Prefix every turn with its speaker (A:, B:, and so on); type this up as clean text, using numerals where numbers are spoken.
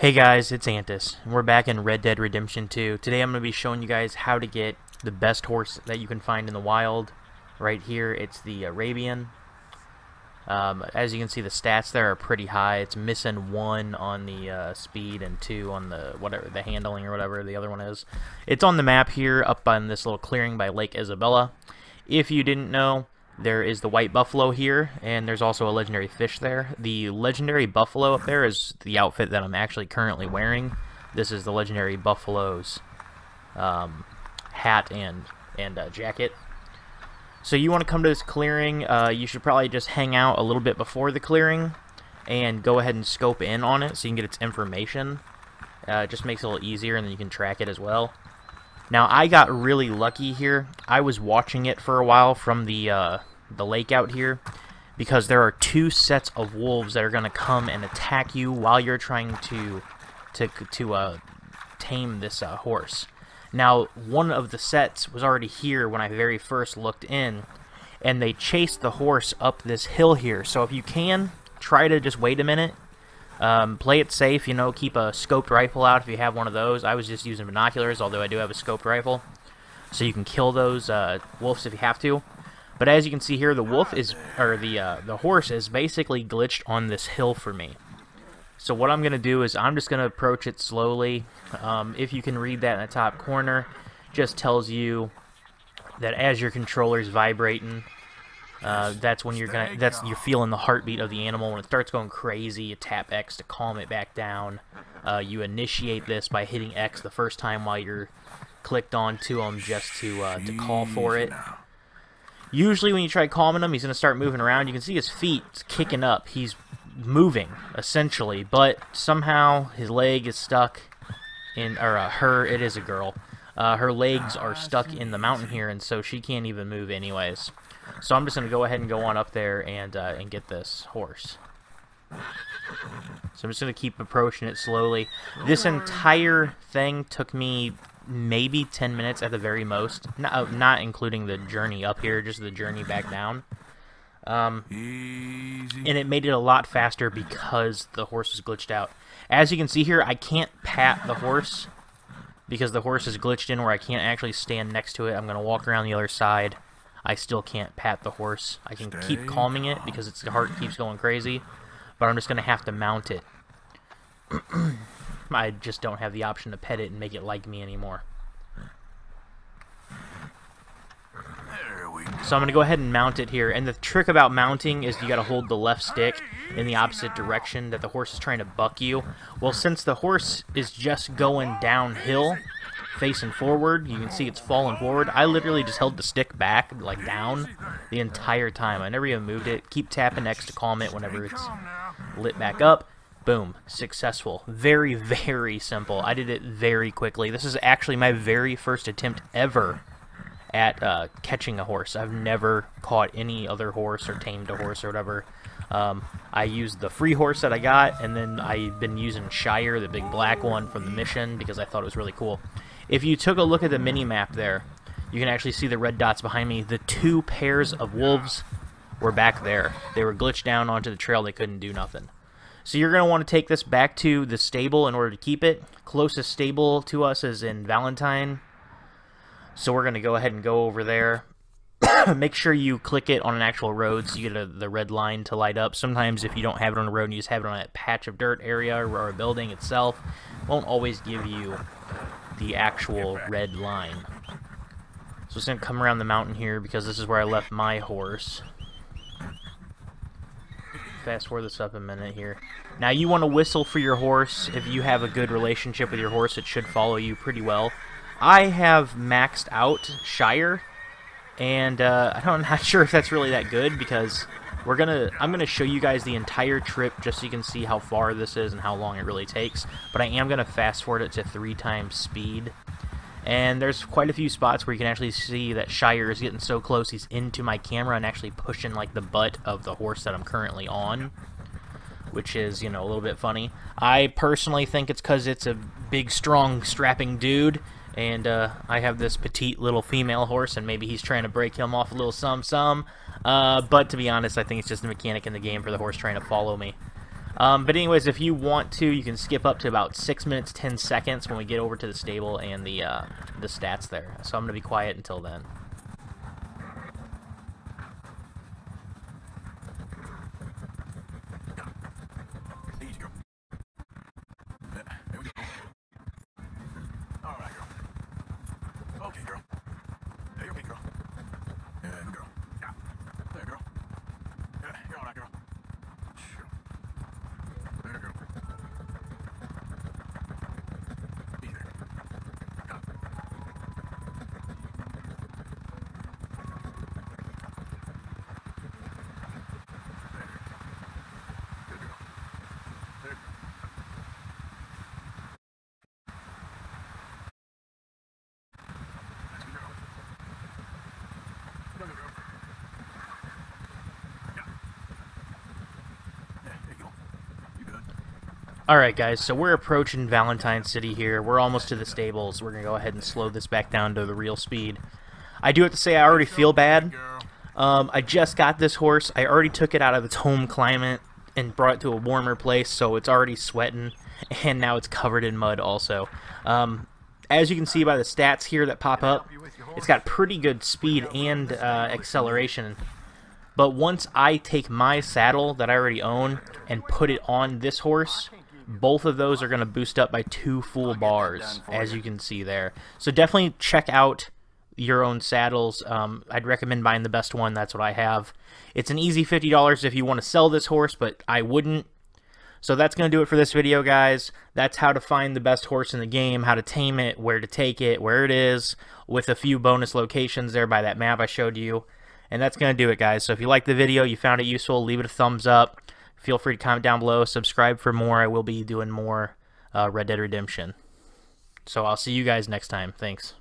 A: Hey guys, it's Antusj, and we're back in Red Dead Redemption 2. Today I'm going to be showing you guys how to get the best horse that you can find in the wild. Right here, it's the Arabian. As you can see, the stats there are pretty high. It's missing 1 on the speed and 2 on the handling or whatever the other one is. It's on the map here, up on this little clearing by Lake Isabella. If you didn't know, there is the white buffalo here, and there's also a legendary fish there. The legendary buffalo up there is the outfit that I'm actually currently wearing. This is the legendary buffalo's hat and jacket. So you want to come to this clearing. You should probably just hang out a little bit before the clearing and go ahead and scope in on it so you can get its information. It just makes it a little easier, and then you can track it as well. Now, I got really lucky here. I was watching it for a while from the lake out here because there are 2 sets of wolves that are going to come and attack you while you're trying to tame this horse. Now, one of the sets was already here when I very first looked in, and they chased the horse up this hill here. So if you can, try to just wait a minute. Play it safe, you know, keep a scoped rifle out if you have one of those. I was just using binoculars, although I do have a scoped rifle. So you can kill those wolves if you have to. But as you can see here, the horse is basically glitched on this hill for me. So what I'm going to do is I'm just going to approach it slowly. If you can read that in the top corner, just tells you that as your controller's vibrating, that's when you're feeling the heartbeat of the animal. When it starts going crazy, you tap X to calm it back down. You initiate this by hitting X the first time while you're clicked onto him, just to call for it. Usually when you try calming him, he's going to start moving around. You can see his feet kicking up. He's moving, essentially, but somehow his leg is stuck in, it is a girl. Her legs are stuck in the mountain here, and so she can't even move anyways. So I'm just going to go ahead and go on up there and get this horse. So I'm just going to keep approaching it slowly. This entire thing took me maybe 10 minutes at the very most. Not including the journey up here, just the journey back down. And it made it a lot faster because the horse was glitched out. As you can see here, I can't pat the horse because the horse is glitched in where I can't actually stand next to it. I'm going to walk around the other side. I still can't pat the horse. I can keep calming it because its heart keeps going crazy, but I'm just going to have to mount it. I just don't have the option to pet it and make it like me anymore. So I'm going to go ahead and mount it here. And the trick about mounting is you got to hold the left stick in the opposite direction that the horse is trying to buck you. Well, since the horse is just going downhill, facing forward, you can see it's falling forward. I literally just held the stick back, like down, the entire time. I never even moved it. Keep tapping X to calm it whenever it's lit back up. Boom. Successful. Very, very simple. I did it very quickly. This is actually my very first attempt ever at catching a horse. I've never caught any other horse or tamed a horse or whatever. I used the free horse that I got, and then I've been using Shire, the big black one from the mission, because I thought it was really cool. If you took a look at the mini-map there, you can actually see the red dots behind me. The 2 pairs of wolves were back there. They were glitched down onto the trail. They couldn't do nothing. So you're going to want to take this back to the stable in order to keep it. Closest stable to us is in Valentine. So we're going to go ahead and go over there. Make sure you click it on an actual road so you get the red line to light up. Sometimes if you don't have it on the road and you just have it on a patch of dirt area or a building itself, it won't always give you the actual red line. So it's going to come around the mountain here because this is where I left my horse. Fast forward this up a minute here. Now you want to whistle for your horse. If you have a good relationship with your horse, it should follow you pretty well. I have maxed out Shire, and I'm not sure if that's really that good because I'm gonna show you guys the entire trip just so you can see how far this is and how long it really takes. But I am gonna fast forward it to 3 times speed. And there's quite a few spots where you can actually see that Shire is getting so close he's into my camera and actually pushing like the butt of the horse that I'm currently on, which is, you know, a little bit funny. I personally think it's because it's a big, strong, strapping dude, and I have this petite little female horse, and maybe he's trying to break him off a little some. But to be honest, I think it's just a mechanic in the game for the horse trying to follow me. But anyways, if you want to, you can skip up to about 6 minutes 10 seconds when we get over to the stable and the stats there. So I'm gonna be quiet until then.
B: Okay, girl. Hey, okay, girl. Yeah, good girl. Yeah. There, girl. Yeah, you're all right, girl. Sure. There, girl. Easy there. Yeah. There. Good girl. There. That's good girl. Good girl. Yeah. Yeah, there you go. You good.
A: Alright guys, so we're approaching Valentine City here. We're almost to the stables. We're going to go ahead and slow this back down to the real speed. I do have to say I already feel bad. I just got this horse. I already took it out of its home climate and brought it to a warmer place, so it's already sweating, and now it's covered in mud also. As you can see by the stats here that pop up, it's got pretty good speed and acceleration. But once I take my saddle that I already own and put it on this horse, both of those are going to boost up by 2 full bars, as you can see there. So definitely check out your own saddles. I'd recommend buying the best one. That's what I have. It's an easy $50 if you want to sell this horse, but I wouldn't. So that's going to do it for this video, guys. That's how to find the best horse in the game, how to tame it, where to take it, where it is, with a few bonus locations there by that map I showed you. And that's going to do it, guys. So if you liked the video, you found it useful, leave it a thumbs up. Feel free to comment down below, subscribe for more. I will be doing more Red Dead Redemption. So I'll see you guys next time. Thanks.